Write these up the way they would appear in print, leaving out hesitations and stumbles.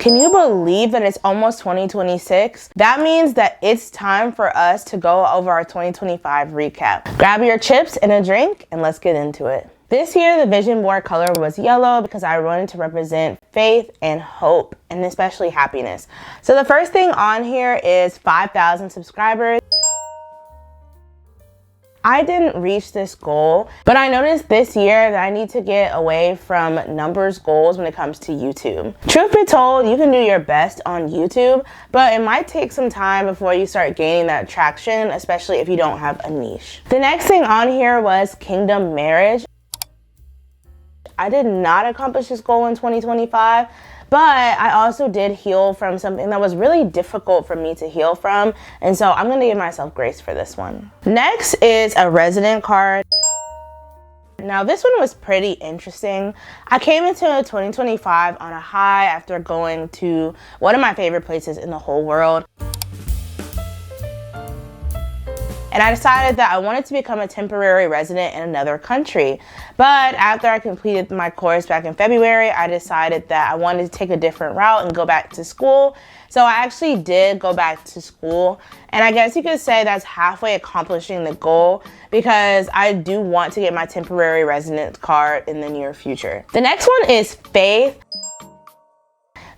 Can you believe that it's almost 2026? That means that it's time for us to go over our 2025 recap. Grab your chips and a drink and let's get into it. This year, the vision board color was yellow because I wanted to represent faith and hope, and especially happiness. So the first thing on here is 5,000 subscribers. I didn't reach this goal, but I noticed this year that I need to get away from numbers goals when it comes to YouTube. Truth be told, you can do your best on YouTube, but it might take some time before you start gaining that traction, especially if you don't have a niche. The next thing on here was kingdom marriage. I did not accomplish this goal in 2025, but I also did heal from something that was really difficult for me to heal from, and so I'm gonna give myself grace for this one. Next is a resident card. Now this one was pretty interesting. I came into 2025 on a high after going to one of my favorite places in the whole world. And I decided that I wanted to become a temporary resident in another country. But after I completed my course back in February, I decided that I wanted to take a different route and go back to school. So I actually did go back to school. And I guess you could say that's halfway accomplishing the goal because I do want to get my temporary resident card in the near future. The next one is faith.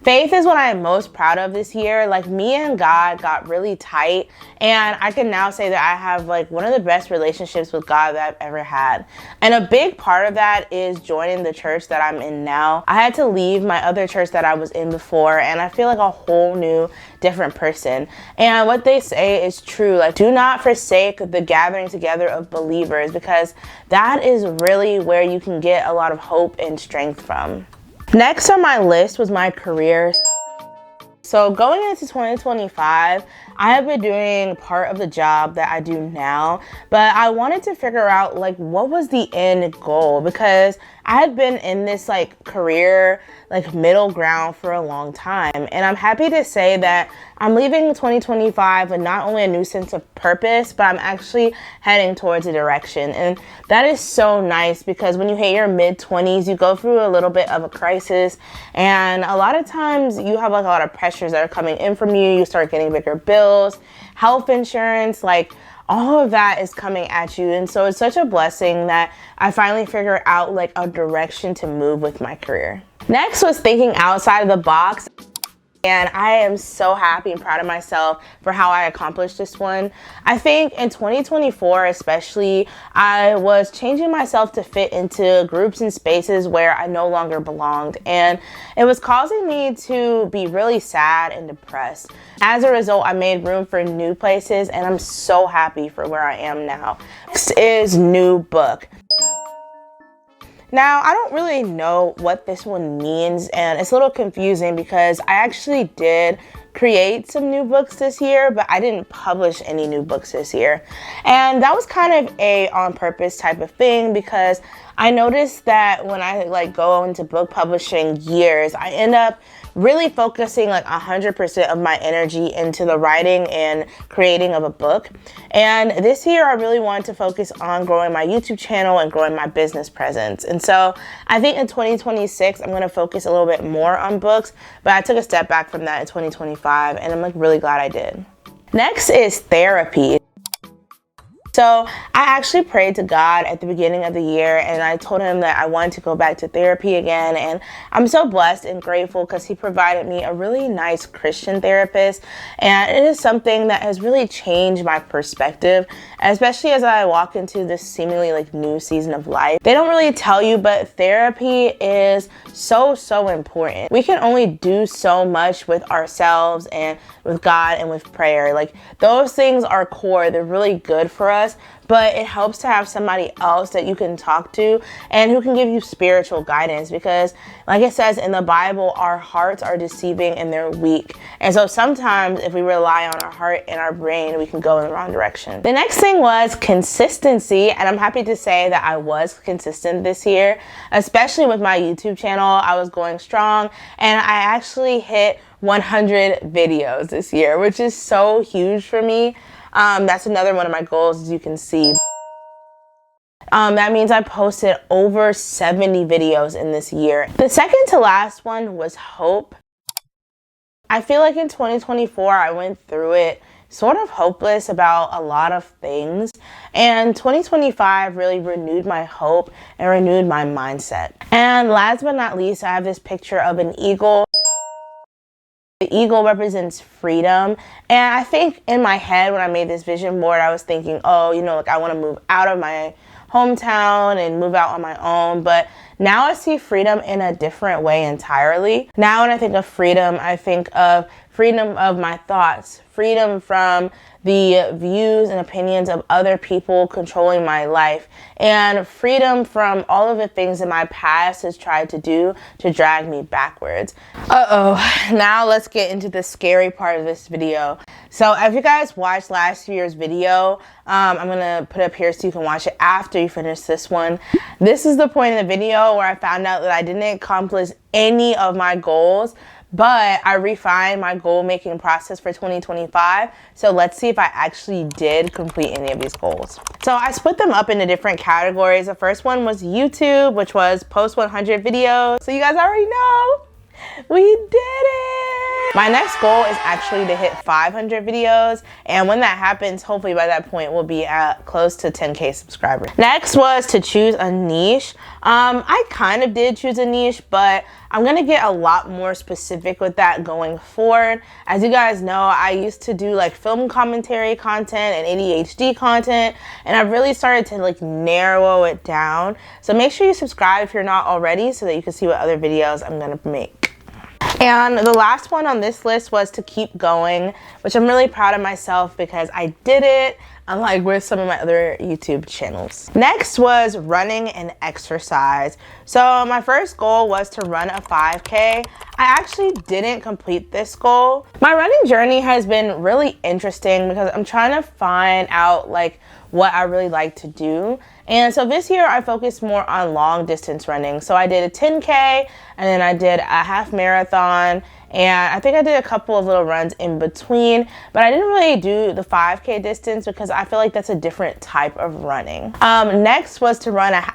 Faith is what I am most proud of this year. Like, me and God got really tight, and I can now say that I have like one of the best relationships with God that I've ever had. And a big part of that is joining the church that I'm in now. I had to leave my other church that I was in before, and I feel like a whole new different person. And what they say is true. Like, do not forsake the gathering together of believers, because that is really where you can get a lot of hope and strength from. Next on my list was my career. So going into 2025, I have been doing part of the job that I do now, but I wanted to figure out like what was the end goal, because I had been in this like career like middle ground for a long time, and I'm happy to say that I'm leaving 2025 with not only a new sense of purpose, but I'm actually heading towards a direction. And that is so nice, because when you hit your mid-20s, you go through a little bit of a crisis, and a lot of times you have like a lot of pressures that are coming in from you. You start getting bigger bills, health insurance, like all of that is coming at you. And so it's such a blessing that I finally figured out like a direction to move with my career. Next was thinking outside of the box. And I am so happy and proud of myself for how I accomplished this one. I think in 2024 especially, I was changing myself to fit into groups and spaces where I no longer belonged. And it was causing me to be really sad and depressed. As a result, I made room for new places, and I'm so happy for where I am now. Next is new book. Now, I don't really know what this one means, and it's a little confusing because I actually did create some new books this year, but I didn't publish any new books this year. And that was kind of a on purpose type of thing, because I noticed that when I like go into book publishing years, I end up really focusing like 100% of my energy into the writing and creating of a book. And this year I really wanted to focus on growing my YouTube channel and growing my business presence. And so I think in 2026, I'm going to focus a little bit more on books, but I took a step back from that in 2025, and I'm like really glad I did. Next is therapy. So I actually prayed to God at the beginning of the year, and I told him that I wanted to go back to therapy again. And I'm so blessed and grateful because he provided me a really nice Christian therapist. And it is something that has really changed my perspective, especially as I walk into this seemingly like new season of life. They don't really tell you, but therapy is so important. We can only do so much with ourselves and with God and with prayer. Like, those things are core. They're really good for us, but it helps to have somebody else that you can talk to and who can give you spiritual guidance, because like it says in the Bible, our hearts are deceiving and they're weak. And so sometimes if we rely on our heart and our brain, we can go in the wrong direction. The next thing was consistency, and I'm happy to say that I was consistent this year, especially with my YouTube channel. I was going strong, and I actually hit 100 videos this year, which is so huge for me. That's another one of my goals, as you can see. That means I posted over 70 videos in this year. The second to last one was hope. I feel like in 2024, I went through it sort of hopeless about a lot of things. And 2025 really renewed my hope and renewed my mindset. And last but not least, I have this picture of an eagle. The eagle represents freedom. And I think in my head when I made this vision board, I was thinking, oh, you know, like I want to move out of my hometown and move out on my own. But now I see freedom in a different way entirely. Now when I think of freedom, I think of freedom of my thoughts, freedom from the views and opinions of other people controlling my life, and freedom from all of the things that my past has tried to do to drag me backwards. Now let's get into the scary part of this video. So if you guys watched last year's video, I'm gonna put it up here so you can watch it after you finish this one. This is the point in the video where I found out that I didn't accomplish any of my goals, but I refined my goal making process for 2025. So let's see if I actually did complete any of these goals. So I split them up into different categories. The first one was YouTube, which was post 100 videos. So you guys already know, we did it. My next goal is actually to hit 500 videos. And when that happens, hopefully by that point, we'll be at close to 10K subscribers. Next was to choose a niche. I kind of did choose a niche, but I'm gonna get a lot more specific with that going forward. As you guys know, I used to do like film commentary content and ADHD content, and I've really started to like narrow it down. So make sure you subscribe if you're not already so that you can see what other videos I'm gonna make. And the last one on this list was to keep going, which I'm really proud of myself because I did it, unlike with some of my other YouTube channels. Next was running and exercise. So my first goal was to run a 5K. I actually didn't complete this goal. My running journey has been really interesting because I'm trying to find out like what I really like to do. And so this year I focused more on long distance running. So I did a 10K and then I did a half marathon, and I think I did a couple of little runs in between, but I didn't really do the 5K distance because I feel like that's a different type of running. Next was to run a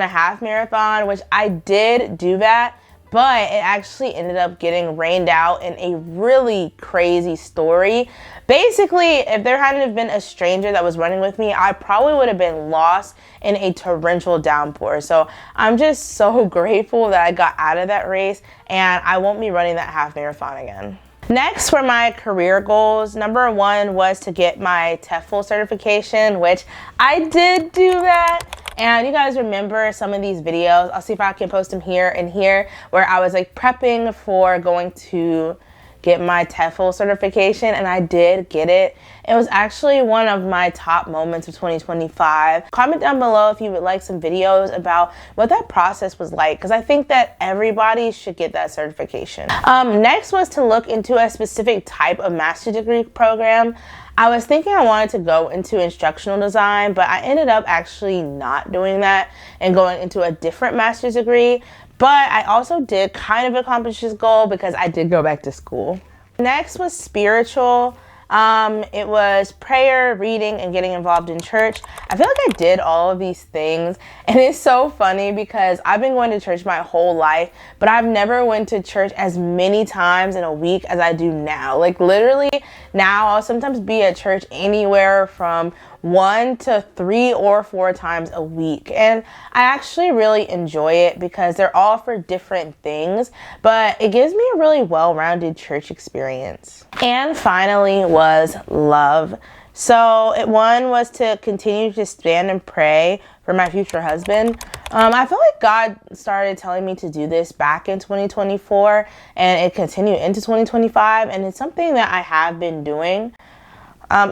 half marathon, which I did do that, but it actually ended up getting rained out in a really crazy story. Basically, if there hadn't been a stranger that was running with me, I probably would have been lost in a torrential downpour. So I'm just so grateful that I got out of that race, and I won't be running that half marathon again. Next were my career goals. Number one was to get my TEFL certification, which I did do that. And you guys remember some of these videos. I'll see if I can post them here and here, where I was like prepping for going to get my TEFL certification, and I did get it. It was actually one of my top moments of 2025. Comment down below if you would like some videos about what that process was like, because I think that everybody should get that certification. Next was to look into a specific type of master's degree program. I was thinking I wanted to go into instructional design, but I ended up actually not doing that and going into a different master's degree. But I also did kind of accomplish this goal because I did go back to school. Next was spiritual. It was prayer, reading, and getting involved in church. I feel like I did all of these things, and it's so funny because I've been going to church my whole life, but I've never went to church as many times in a week as I do now. Like literally now I'll sometimes be at church anywhere from 1 to 3 or 4 times a week, and I actually really enjoy it because they're all for different things, but it gives me a really well-rounded church experience. And finally was love. So one was to continue to stand and pray for my future husband. I feel like God started telling me to do this back in 2024, and it continued into 2025, and it's something that I have been doing.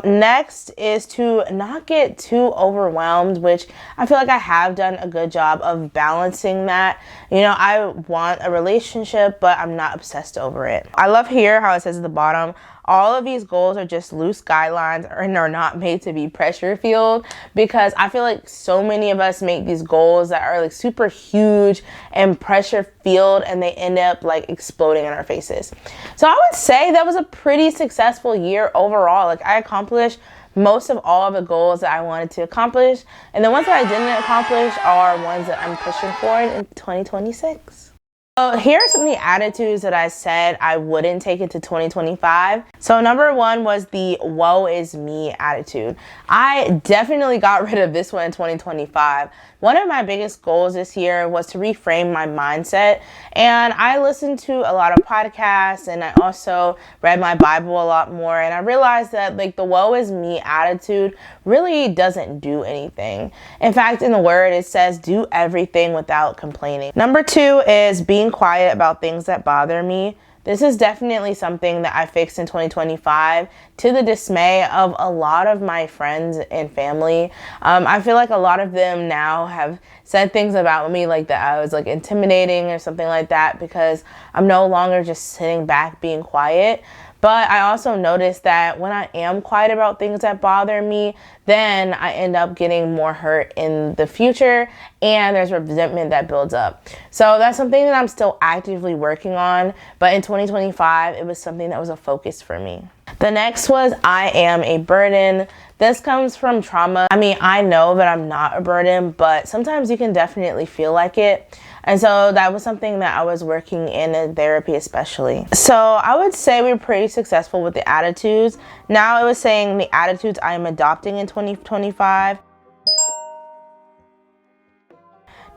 Next is to not get too overwhelmed, which I feel like I have done a good job of balancing that. You know, I want a relationship, but I'm not obsessed over it. I love here how it says at the bottom, all of these goals are just loose guidelines and are not made to be pressure filled, because I feel like so many of us make these goals that are like super huge and pressure filled, and they end up like exploding in our faces. So I would say that was a pretty successful year overall. Like I accomplished most of all of the goals that I wanted to accomplish, and the ones that I didn't accomplish are ones that I'm pushing for in 2026. So here are some of the attitudes that I said I wouldn't take into 2025. So number one was the woe is me attitude. I definitely got rid of this one in 2025. One of my biggest goals this year was to reframe my mindset. And I listened to a lot of podcasts, and I also read my Bible a lot more. And I realized that like the woe is me attitude really doesn't do anything. In fact, in the word, it says do everything without complaining. Number two is being quiet about things that bother me. This is definitely something that I fixed in 2025 to the dismay of a lot of my friends and family. I feel like a lot of them now have said things about me like that I was like intimidating or something like that, because I'm no longer just sitting back being quiet. But I also noticed that when I am quiet about things that bother me, then I end up getting more hurt in the future, and there's resentment that builds up. So that's something that I'm still actively working on, but in 2025, it was something that was a focus for me. The next was I am a burden. This comes from trauma. I mean, I know that I'm not a burden, but sometimes you can definitely feel like it. And so that was something that I was working in therapy especially. So I would say we were pretty successful with the attitudes. Now I was saying the attitudes I am adopting in 2025.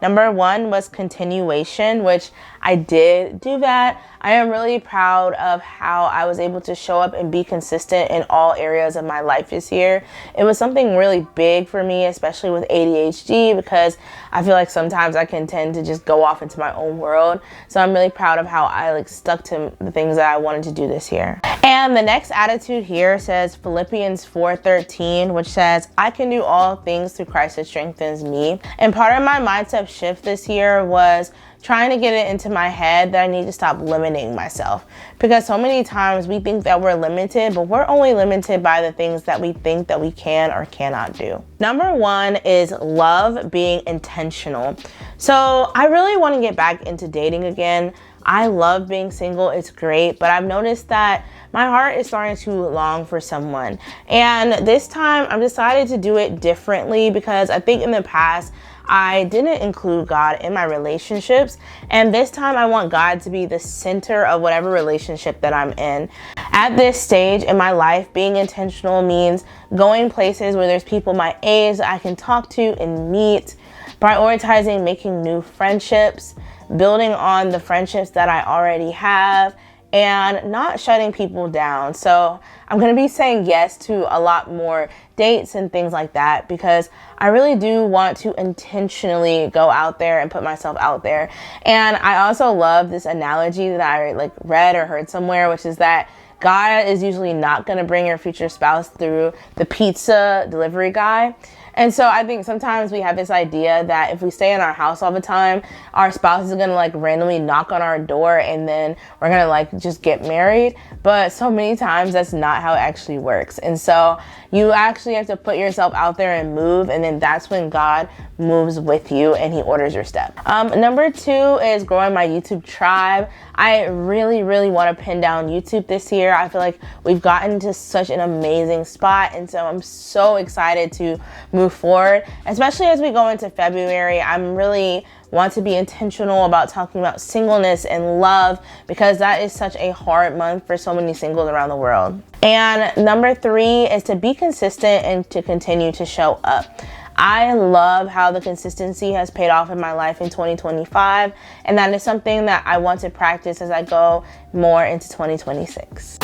Number one was continuation, which I did do that. I am really proud of how I was able to show up and be consistent in all areas of my life this year. It was something really big for me, especially with ADHD, because I feel like sometimes I can tend to just go off into my own world. So I'm really proud of how I like stuck to the things that I wanted to do this year. And the next attitude here says Philippians 4:13, which says, I can do all things through Christ that strengthens me. And part of my mindset shift this year was trying to get it into my head that I need to stop limiting myself, because so many times we think that we're limited, but we're only limited by the things that we think that we can or cannot do. Number one is love being intentional. So I really want to get back into dating again. I love being single, it's great, but I've noticed that my heart is starting to long for someone. And this time I've decided to do it differently, because I think in the past I didn't include God in my relationships, and this time I want God to be the center of whatever relationship that I'm in. At this stage in my life, being intentional means going places where there's people my age that I can talk to and meet, prioritizing making new friendships, building on the friendships that I already have, and not shutting people down. So I'm going to be saying yes to a lot more dates and things like that, because I really do want to intentionally go out there and put myself out there. And I also love this analogy that I like read or heard somewhere, which is that God is usually not going to bring your future spouse through the pizza delivery guy. And so I think sometimes we have this idea that if we stay in our house all the time, our spouse is going to like randomly knock on our door and then we're going to like just get married. But so many times that's not how it actually works. And so you actually have to put yourself out there and move. And then that's when God moves with you and he orders your step. Number two is growing my YouTube tribe. I really want to pin down YouTube this year. I feel like we've gotten to such an amazing spot. And so I'm so excited to move forward, especially as we go into February. I'm really want to be intentional about talking about singleness and love, because that is such a hard month for so many singles around the world. And number three is to be consistent and to continue to show up. I love how the consistency has paid off in my life in 2025, and that is something that I want to practice as I go more into 2026.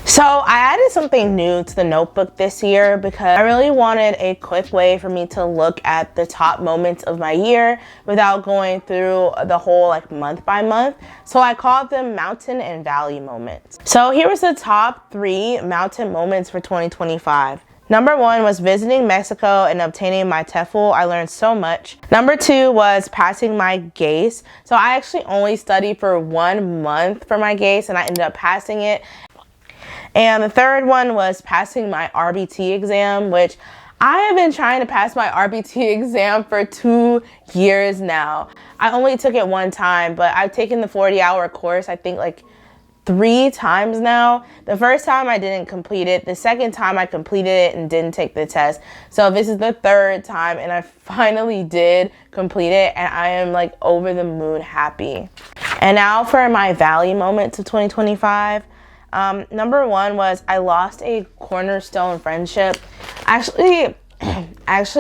So I added something new to the notebook this year because I really wanted a quick way for me to look at the top moments of my year without going through the whole like month by month. So I called them mountain and valley moments. So here was the top 3 mountain moments for 2025. Number 1 was visiting Mexico and obtaining my TEFL. I learned so much. Number 2 was passing my GACE. So I actually only studied for 1 month for my GACE and I ended up passing it. And the third one was passing my RBT exam, which I have been trying to pass my RBT exam for 2 years now. I only took it 1 time, but I've taken the 40-hour course, I think like 3 times now. The first time I didn't complete it. The second time I completed it and didn't take the test. So this is the 3rd time and I finally did complete it, and I am like over the moon happy. And now for my valley moments of 2025. Number 1 was I lost a cornerstone friendship. Actually,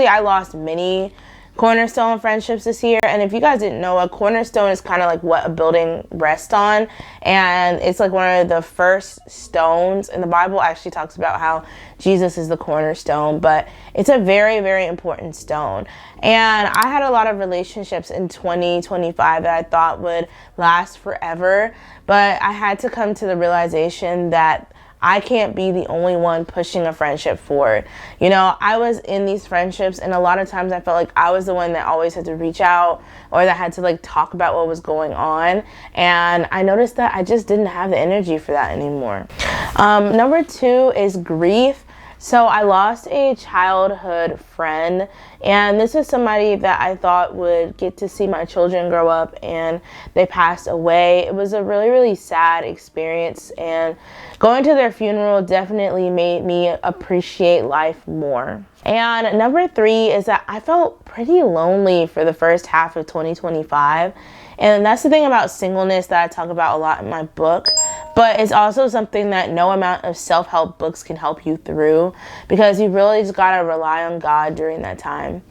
I lost many cornerstone friendships this year. And if you guys didn't know, a cornerstone is kind of like what a building rests on, and it's like one of the first stones. And the Bible actually talks about how Jesus is the cornerstone, but it's a very, very important stone. And I had a lot of relationships in 2025 that I thought would last forever, but I had to come to the realization that I can't be the only one pushing a friendship forward. You know, I was in these friendships, and a lot of times I felt like I was the one that always had to reach out or that had to like talk about what was going on. And I noticed that I just didn't have the energy for that anymore. Number 2 is grief. So I lost a childhood friend, and this is somebody that I thought would get to see my children grow up, and they passed away. It was a really, really sad experience, and going to their funeral definitely made me appreciate life more. And number 3 is that I felt pretty lonely for the first half of 2025. And that's the thing about singleness that I talk about a lot in my book. But it's also something that no amount of self-help books can help you through, because you really just gotta rely on God during that time.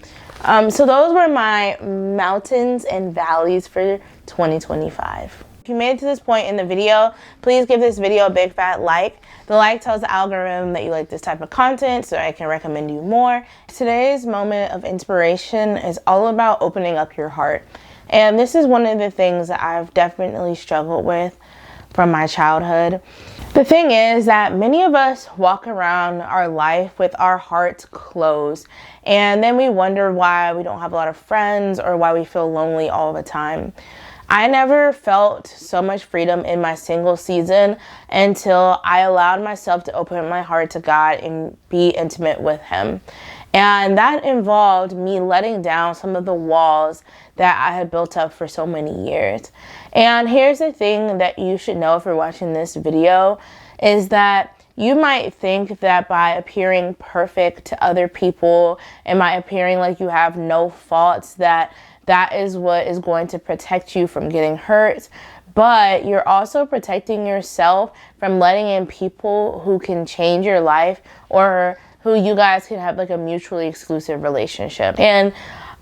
So those were my mountains and valleys for 2025. If you made it to this point in the video, please give this video a big fat like. The like tells the algorithm that you like this type of content, so I can recommend you more. Today's moment of inspiration is all about opening up your heart. And this is one of the things that I've definitely struggled with from my childhood. The thing is that many of us walk around our life with our hearts closed, and then we wonder why we don't have a lot of friends or why we feel lonely all the time. I never felt so much freedom in my single season until I allowed myself to open my heart to God and be intimate with Him. And that involved me letting down some of the walls that I had built up for so many years. And here's the thing that you should know if you're watching this video, is that you might think that by appearing perfect to other people and by appearing like you have no faults, that is what is going to protect you from getting hurt. But you're also protecting yourself from letting in people who can change your life, or who you guys can have like a mutually exclusive relationship. And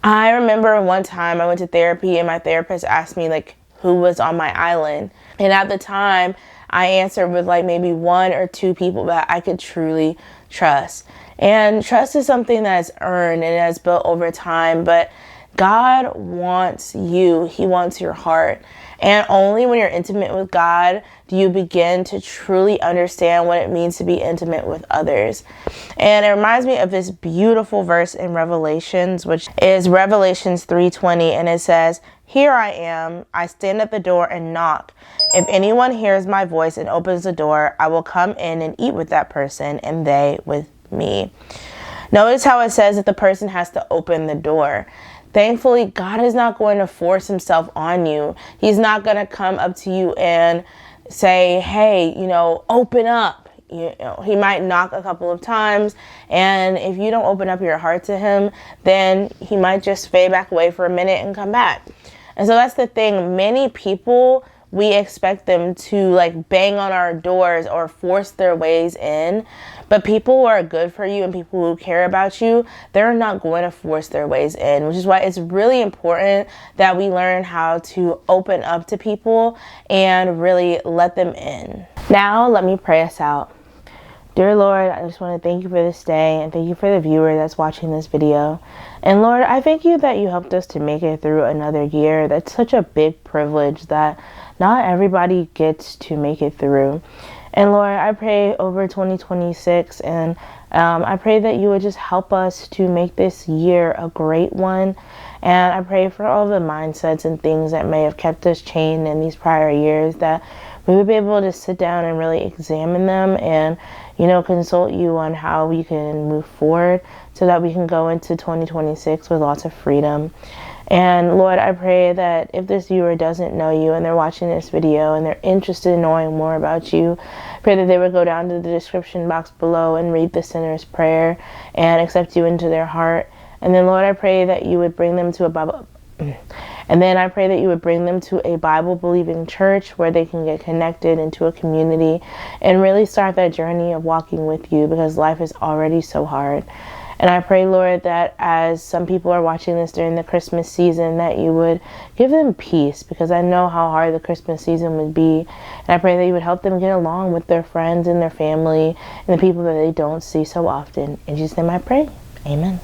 I remember one time I went to therapy, and my therapist asked me like who was on my island. And at the time I answered with like maybe 1 or 2 people that I could truly trust. And trust is something that's earned and has built over time, but God wants you. He wants your heart. And only when you're intimate with God do you begin to truly understand what it means to be intimate with others. And it reminds me of this beautiful verse in Revelations, which is Revelations 3:20, and it says, "Here I am, I stand at the door and knock. If anyone hears my voice and opens the door, I will come in and eat with that person, and they with me." Notice how it says that the person has to open the door. Thankfully, God is not going to force Himself on you. He's not going to come up to you and say, hey, open up. He might knock a couple of times, and if you don't open up your heart to Him, then He might just fade back away for a minute and come back. And so that's the thing. Many people, we expect them to like bang on our doors or force their ways in. But people who are good for you and people who care about you, they're not going to force their ways in, which is why it's really important that we learn how to open up to people and really let them in. Now, let me pray us out. Dear Lord, I just want to thank you for this day, and thank you for the viewer that's watching this video. And Lord, I thank you that you helped us to make it through another year. That's such a big privilege that not everybody gets to make it through. And Lord, I pray over 2026, and I pray that you would just help us to make this year a great one. And I pray for all the mindsets and things that may have kept us chained in these prior years, that we would be able to sit down and really examine them and, consult you on how we can move forward so that we can go into 2026 with lots of freedom. And Lord, I pray that if this viewer doesn't know you and they're watching this video and they're interested in knowing more about you, pray that they would go down to the description box below and read the sinner's prayer and accept you into their heart. And then Lord, I pray that you would bring them to a Bible. And then I pray that you would bring them to a Bible-believing church where they can get connected into a community and really start that journey of walking with you, because life is already so hard. And I pray, Lord, that as some people are watching this during the Christmas season, that you would give them peace, because I know how hard the Christmas season would be. And I pray that you would help them get along with their friends and their family and the people that they don't see so often. In Jesus' name I pray. Amen.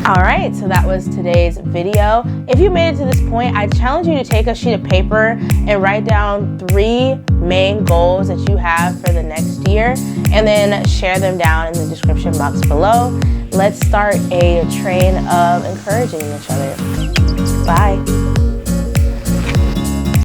All right, so that was today's video. If you made it to this point, I challenge you to take a sheet of paper and write down 3 main goals that you have for the next year, and then share them down in the description box below. Let's start a train of encouraging each other. Bye.